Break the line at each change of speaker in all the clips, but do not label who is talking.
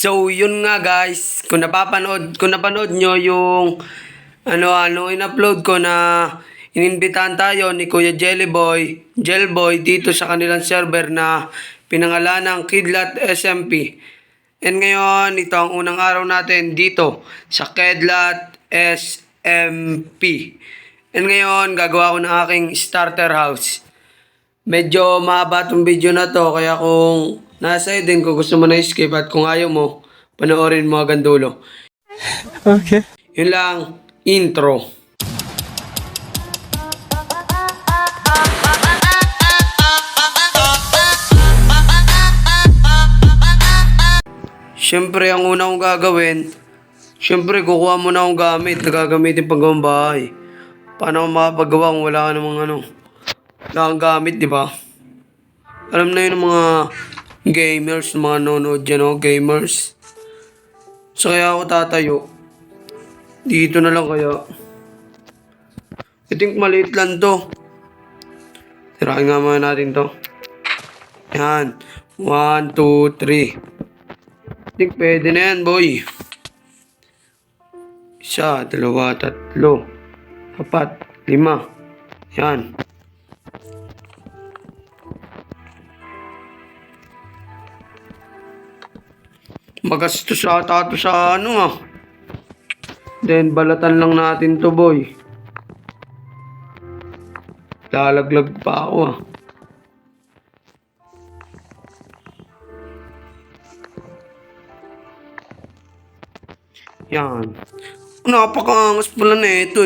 So, yun nga guys, kung napanood nyo yung in-upload ko na inimbitahan tayo ni Kuya Jelboy dito sa kanilang server na pinangalan ng Kidlat SMP. And ngayon, ito ang unang araw natin dito sa Kidlat SMP. And ngayon, gagawa ko ng aking starter house. Medyo mahaba itong video na to, kaya kung nasa din, kung gusto mo na skip at kung ayaw mo, panoorin mo hanggang dulo.
Okay.
Yun lang, intro. Siyempre, ang una kong gagawin, kukuha mo na akong gamit na gagamitin pag gawang bahay. Paano ako makapagawa kung wala ka namang wala kang gamit, di ba? Alam na yun ng mga gamers, mga nanonood dyan, gamers. So, kaya ako tatayo. Dito na lang kaya. I think maliit lang to. Tirahin nga muna natin to. Yan. 1, 2, 3. I think pwede na yan, boy. 1, 2, 3, 4, 5. Yan. Magastos ata ito sa Then, balatan lang natin to, boy. Lalaglag pa ako, Yan. Napakaangas pala na ito,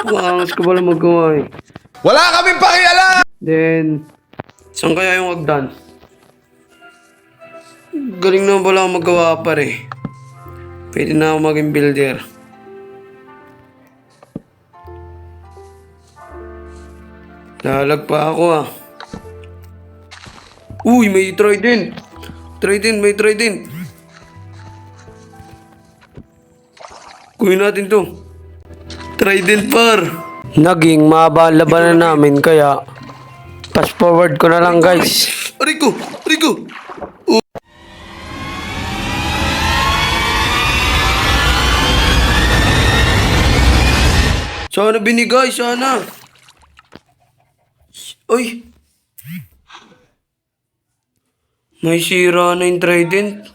Napakaangas ko pala magawa,
Wala kaming pakialam!
Then, saan kaya yung hagdan? Galing naman pala ako magawa pare. Pwede na ako maging builder. Lalag pa ako, Uy, may trident. May trident. Kunin natin to. Trident par. Naging mahaba ang labanan namin kaya fast forward ko na lang guys. Rico! Sana binigay, sana. Uy. May sira na yung trident.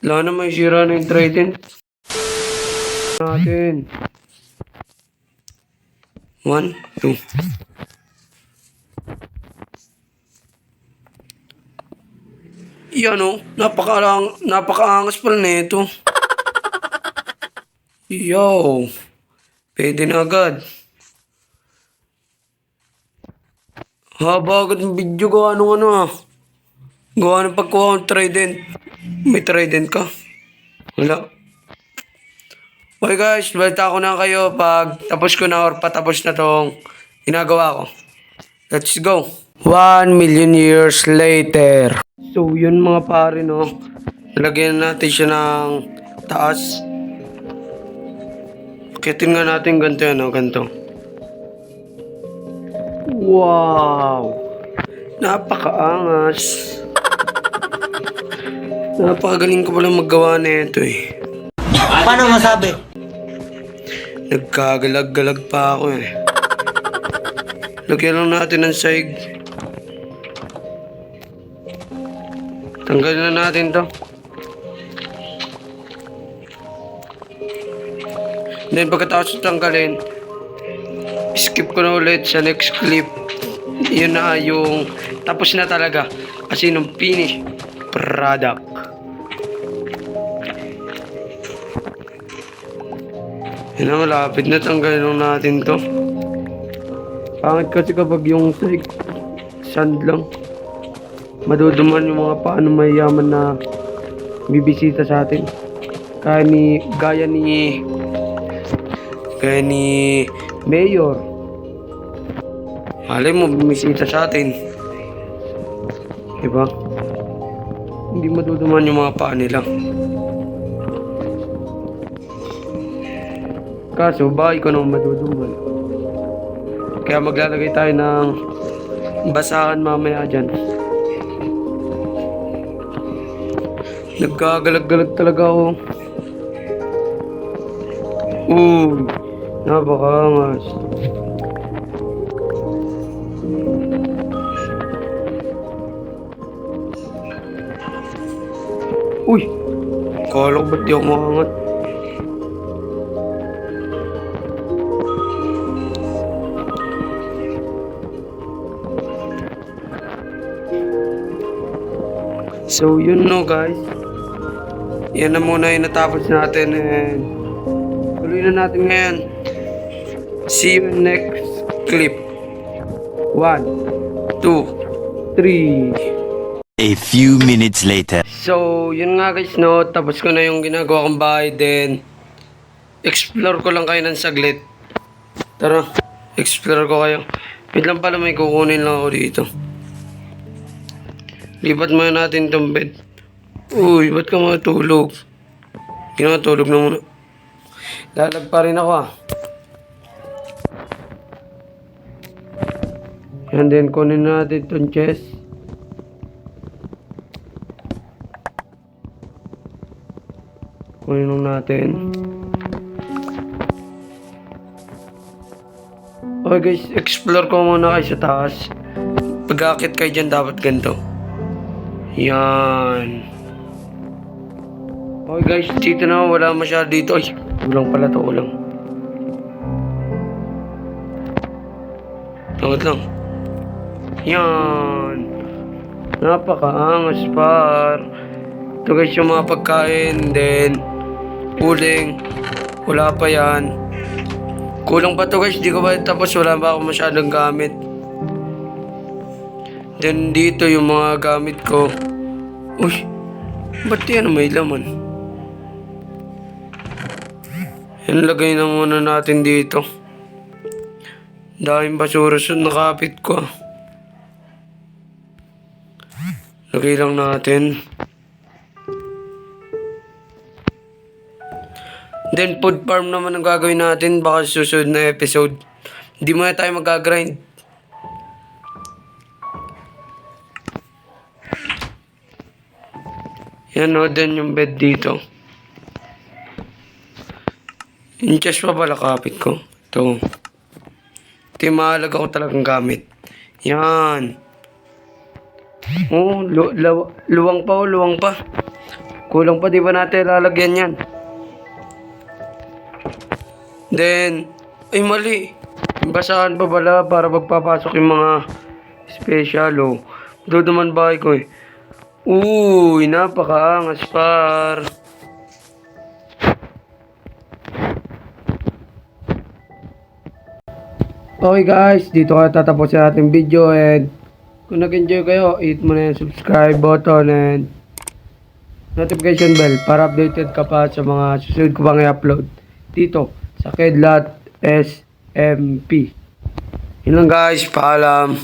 Wala na, may sira na yung trident. Natin. 1, 2. Yan napakaangas pala nito. Yo, pwede na agad. Haba agad ng video ko, gawa ng pagkuha ng trident. May trident ka? Wala. Okay guys, balita ko na kayo pag tapos ko na or patapos na tong ginagawa ko. Let's go. 1 million years later. So, yun mga pare, Nalagyan natin siya ng taas. Akitin nga natin ganito, Wow! Napakaangas. Napakagaling ko pala maggawa na ito,
Paano masabi?
Nagkagalag-galag pa ako, Lagyan lang natin ng saig. Tanggalin na natin to. Then pagkatapos tanggalin, skip ko na ulit sa next clip. Yun na yung tapos na talaga. Kasi nung finish product. Yun na, malapit na, tanggalin natin to. Pangit kasi kapag yung sand lang. Maduduman yung mga paano mayayaman na bibisita sa atin. Gaya ni Mayor. Malay mo, bumisita sa atin. Diba? Hindi maduduman yung mga paa nila. Kaso, bahay ko naman maduduman. Kaya maglalagay tayo ng basahan mamaya dyan. Nagkagalag-galag talaga ako. Uy, napakangas. Uy, kala ko ba't di ako makangat? So, yun no guys. Yan na muna yung natapos natin and tuloy na natin ngayon. See you next clip. 1, 2, 3.
A few minutes later.
So, yun nga guys no. Tapos ko na yung ginagawa kong bahay then explore ko lang kayo ng saglit. Tara, explore ko kayo. Wait lang pala, may kukunin lang ako dito. Lipat muna natin itong bed. Uy, ba't ka matulog? Ginatulog na muna. Lalag pa rin ako ah. And then kunin natin itong chest. Kunin lang natin. Okay guys, explore ko muna kayo sa taas. Pag-akit kayo dyan dapat ganito. Yan. Okay guys, dito na wala masyado dito. Ay, ulang pala to, ulang. Tawad lang. Yan. Napakaangas par. Ito guys yung mga pagkain. Then, uling. Wala pa yan. Kulang pa to guys, di ko ba tapos wala pa ako masyadong gamit. Then dito yung mga gamit ko. Uy, ba't yan may laman? Yan, lagay na muna natin dito. Daming basura sa nakapit ko. Lagay lang natin. Then food farm naman ang gagawin natin baka sa susunod na episode. Hindi muna tayo mag-grind. Yan o, then yung bed dito. Yung chest pa pala kapit ko. Ito. Ito yung mahalaga ko talagang gamit. Yan. Oh, luwang pa o, luwang pa. Kulang pa, di ba natin lalagyan yan? Then, ay mali. Basahan pa pala para magpapasok yung mga special o. Doon naman bahay ko eh. Uy, napakaangas par. Okay guys, dito ka tatapos sa ating video and kung nag-enjoy kayo, hit mo na yung subscribe button and notification bell para updated ka pa sa mga susunod ko pang i-upload dito sa Kidlat SMP. Yun lang guys, paalam.